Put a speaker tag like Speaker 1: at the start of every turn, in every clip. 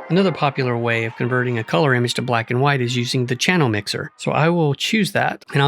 Speaker 1: Another popular way of converting a color image to black and white is using the channel mixer. So I will choose that and I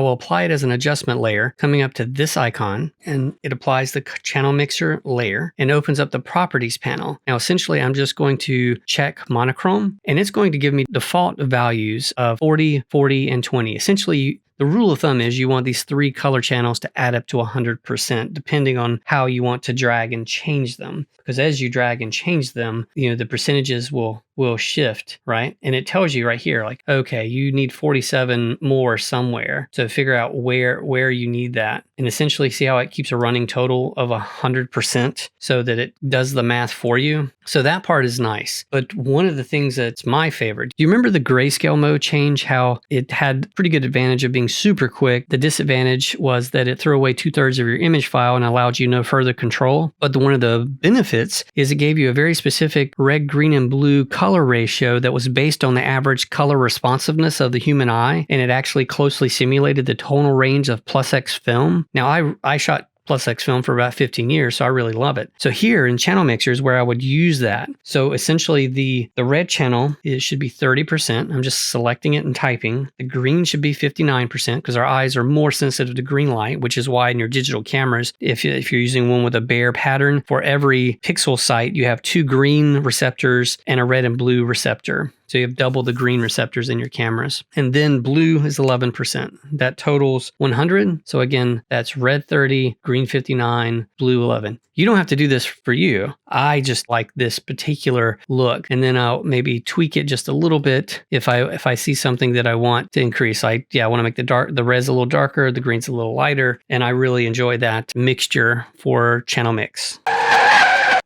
Speaker 1: will apply it as an adjustment layer coming up to this icon, and it applies the channel mixer layer and opens up the properties panel. Now essentially I'm just going to check monochrome and it's going to give me default values of 40, 40, and 20. Essentially the rule of thumb is you want these three color channels to add up to 100% depending on how you want to drag and change them. Because as you drag and change them, the percentages will shift, right? And it tells you right here, like, okay, you need 47 more somewhere to figure out where you need that. And essentially see how it keeps a running total of 100% so that it does the math for you. So that part is nice. But one of the things that's my favorite, do you remember the grayscale mode change, how it had pretty good advantage of being super quick? The disadvantage was that it threw away 2/3 of your image file and allowed you no further control. But one of the benefits is it gave you a very specific red, green, and blue color ratio that was based on the average color responsiveness of the human eye, and it actually closely simulated the tonal range of +X film. Now, I shot +X film for about 15 years, so I really love it. So here in channel mixers where I would use that. So essentially the red channel, it should be 30%. I'm just selecting it and typing. The green should be 59% because our eyes are more sensitive to green light, which is why in your digital cameras, if you're using one with a bare pattern, for every pixel site, you have 2 green receptors and a red and blue receptor. So you have double the green receptors in your cameras. And then blue is 11%. That totals 100. So again, that's red 30, green 59, blue 11. You don't have to do this for you. I just like this particular look. And then I'll maybe tweak it just a little bit if I see something that I want to increase. I want to make the red's a little darker, the green's a little lighter. And I really enjoy that mixture for channel mix.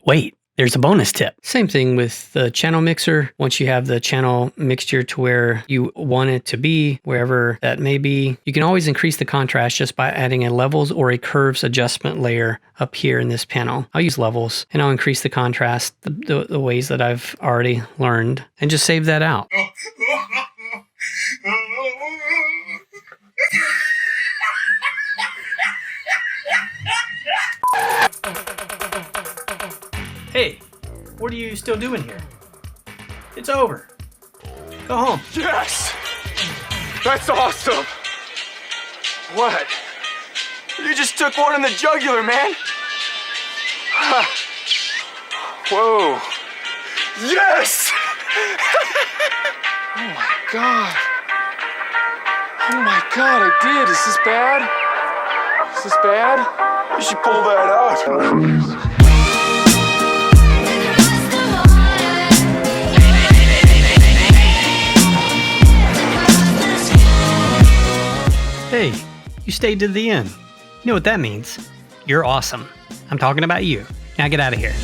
Speaker 1: Wait. There's a bonus tip. Same thing with the channel mixer. Once you have the channel mixture to where you want it to be, wherever that may be, you can always increase the contrast just by adding a levels or a curves adjustment layer up here in this panel. I'll use levels and I'll increase the contrast the ways that I've already learned and just save that out. Hey, what are you still doing here? It's over. Go home.
Speaker 2: Yes! That's awesome! What? You just took one in the jugular, man! Whoa! Yes! Oh my god! Oh my god, I did! Is this bad? Is this bad? You should pull that out.
Speaker 1: Hey, you stayed to the end. You know what that means? You're awesome. I'm talking about you. Now get out of here.